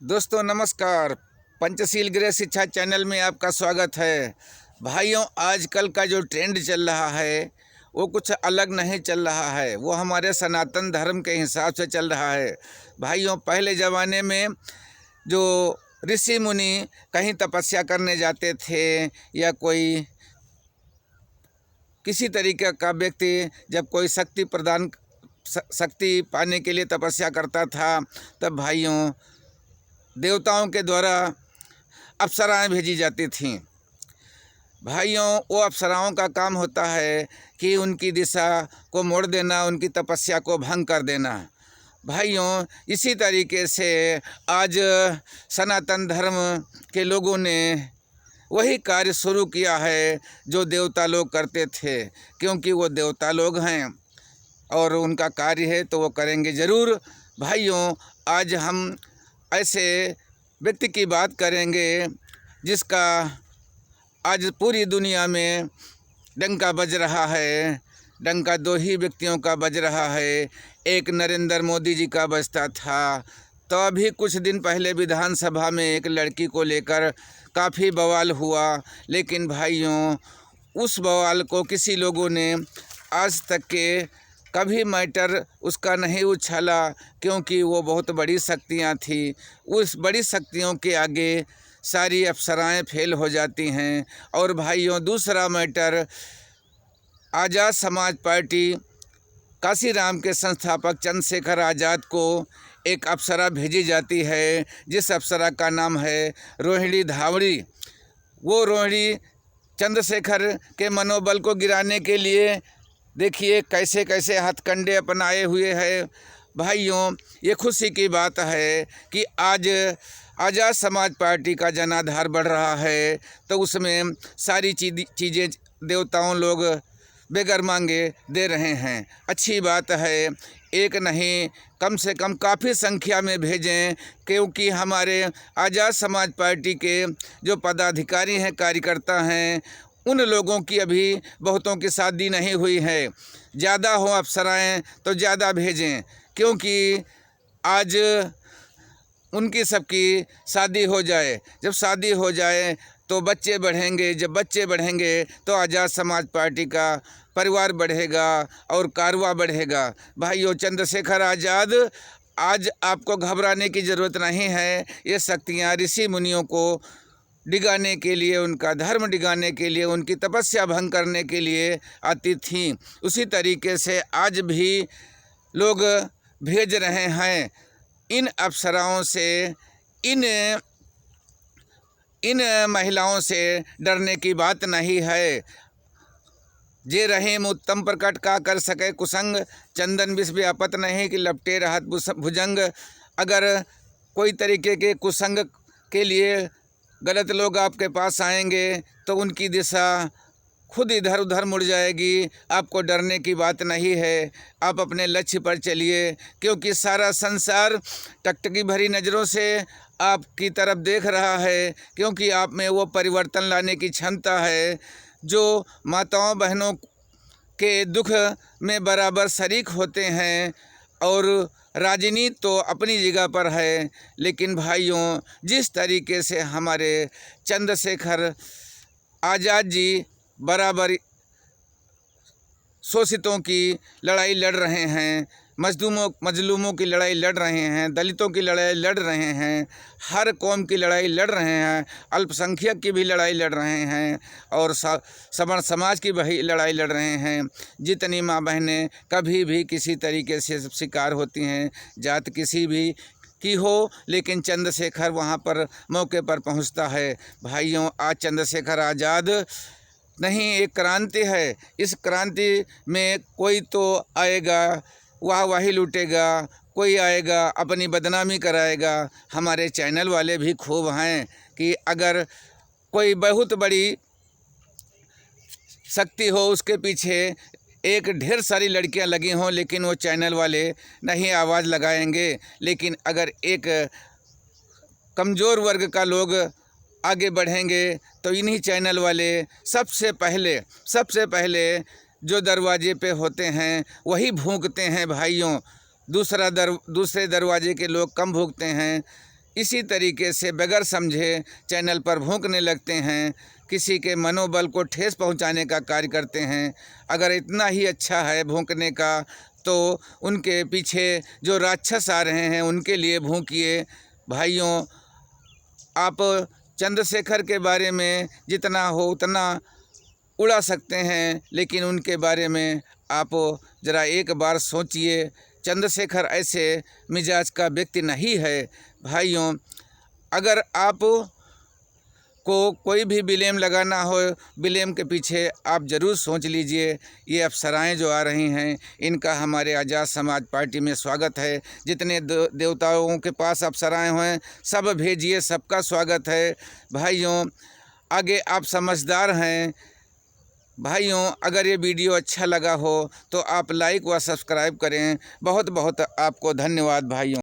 दोस्तों नमस्कार। पंचशील गृह शिक्षा चैनल में आपका स्वागत है। भाइयों, आजकल का जो ट्रेंड चल रहा है वो कुछ अलग नहीं चल रहा है, वो हमारे सनातन धर्म के हिसाब से चल रहा है। भाइयों, पहले ज़माने में जो ऋषि मुनि कहीं तपस्या करने जाते थे या कोई किसी तरीके का व्यक्ति जब कोई शक्ति पाने के लिए तपस्या करता था, तब भाइयों देवताओं के द्वारा अप्सराएं भेजी जाती थीं। भाइयों, वो अप्सराओं का काम होता है कि उनकी दिशा को मोड़ देना, उनकी तपस्या को भंग कर देना। भाइयों, इसी तरीके से आज सनातन धर्म के लोगों ने वही कार्य शुरू किया है जो देवता लोग करते थे, क्योंकि वो देवता लोग हैं और उनका कार्य है तो वो करेंगे ज़रूर। भाइयों, आज हम ऐसे व्यक्ति की बात करेंगे जिसका आज पूरी दुनिया में डंका बज रहा है। डंका दो ही व्यक्तियों का बज रहा है। एक नरेंद्र मोदी जी का बजता था, तो अभी कुछ दिन पहले विधानसभा में एक लड़की को लेकर काफ़ी बवाल हुआ, लेकिन भाइयों उस बवाल को किसी लोगों ने आज तक के कभी मैटर उसका नहीं उछाला, क्योंकि वो बहुत बड़ी शक्तियाँ थी। उस बड़ी शक्तियों के आगे सारी अप्सराएं फेल हो जाती हैं। और भाइयों, दूसरा मैटर, आज़ाद समाज पार्टी काशीराम के संस्थापक चंद्रशेखर आज़ाद को एक अप्सरा भेजी जाती है, जिस अप्सरा का नाम है रोहिणी धावड़ी। वो रोहिणी चंद्रशेखर के मनोबल को गिराने के लिए देखिए कैसे कैसे हथकंडे अपनाए हुए हैं। भाइयों, ये खुशी की बात है कि आज आज़ाद समाज पार्टी का जनाधार बढ़ रहा है, तो उसमें सारी चीज़ें देवताओं लोग बेगर मांगे दे रहे हैं। अच्छी बात है, एक नहीं कम से कम काफ़ी संख्या में भेजें, क्योंकि हमारे आज़ाद समाज पार्टी के जो पदाधिकारी हैं, कार्यकर्ता हैं, उन लोगों की अभी बहुतों की शादी नहीं हुई है। ज़्यादा हो अप्सराएं तो ज़्यादा भेजें, क्योंकि आज उनकी सबकी शादी हो जाए। जब शादी हो जाए तो बच्चे बढ़ेंगे, जब बच्चे बढ़ेंगे तो आज़ाद समाज पार्टी का परिवार बढ़ेगा और कारवा बढ़ेगा। भाइयों, चंद्रशेखर आज़ाद, आज आपको घबराने की ज़रूरत नहीं है। ये शक्तियाँ ऋषि मुनियों को डिगाने के लिए, उनका धर्म डिगाने के लिए, उनकी तपस्या भंग करने के लिए आती थीं। उसी तरीके से आज भी लोग भेज रहे हैं। इन अप्सराओं से, इन महिलाओं से डरने की बात नहीं है। जे रहीम उत्तम प्रकट का कर सके कुसंग, चंदन विष व्यापत नहीं कि लपटे रहत भुजंग। अगर कोई तरीके के कुसंग के लिए गलत लोग आपके पास आएंगे तो उनकी दिशा खुद इधर उधर मुड़ जाएगी। आपको डरने की बात नहीं है, आप अपने लक्ष्य पर चलिए, क्योंकि सारा संसार टकटकी भरी नज़रों से आपकी तरफ देख रहा है, क्योंकि आप में वो परिवर्तन लाने की क्षमता है जो माताओं बहनों के दुख में बराबर शरीक होते हैं। और राजनीति तो अपनी जगह पर है, लेकिन भाइयों, जिस तरीके से हमारे चंद्रशेखर आज़ाद जी बराबर शोषितों की लड़ाई लड़ रहे हैं, मजलूमों की लड़ाई लड़ रहे हैं, दलितों की लड़ाई लड़ रहे हैं, हर कौम की लड़ाई लड़ रहे हैं, अल्पसंख्यक की भी लड़ाई लड़ रहे हैं और सवर्ण समाज की भी लड़ाई लड़ रहे हैं। जितनी माँ बहनें कभी भी किसी तरीके से शिकार होती हैं, जात किसी भी की हो, लेकिन चंद्रशेखर वहाँ पर मौके पर पहुँचता है। भाइयों, आज चंद्रशेखर आज़ाद नहीं, एक क्रांति है। इस क्रांति में कोई तो आएगा वाही लूटेगा, कोई आएगा अपनी बदनामी कराएगा। हमारे चैनल वाले भी खूब हैं कि अगर कोई बहुत बड़ी शक्ति हो, उसके पीछे एक ढेर सारी लड़कियां लगी हों, लेकिन वो चैनल वाले नहीं आवाज़ लगाएंगे। लेकिन अगर एक कमज़ोर वर्ग का लोग आगे बढ़ेंगे तो इन्हीं चैनल वाले सबसे पहले जो दरवाजे पे होते हैं वही भूंकते हैं। भाइयों, दूसरे दरवाजे के लोग कम भूंकते हैं। इसी तरीके से बगैर समझे चैनल पर भौंकने लगते हैं, किसी के मनोबल को ठेस पहुंचाने का कार्य करते हैं। अगर इतना ही अच्छा है भौंकने का तो उनके पीछे जो राक्षस आ रहे हैं उनके लिए भौंकिए। भाइयों, आप चंद्रशेखर के बारे में जितना हो उतना उड़ा सकते हैं, लेकिन उनके बारे में आप ज़रा एक बार सोचिए। चंद्रशेखर ऐसे मिजाज का व्यक्ति नहीं है। भाइयों, अगर आप को कोई भी ब्लेम लगाना हो, ब्लेम के पीछे आप ज़रूर सोच लीजिए। ये अप्सराएं जो आ रही हैं इनका हमारे आज़ाद समाज पार्टी में स्वागत है। जितने देवताओं के पास अप्सराएं हैं सब भेजिए, सबका स्वागत है। भाइयों, आगे आप समझदार हैं। भाइयों, अगर ये वीडियो अच्छा लगा हो तो आप लाइक व सब्सक्राइब करें। बहुत बहुत आपको धन्यवाद भाइयों।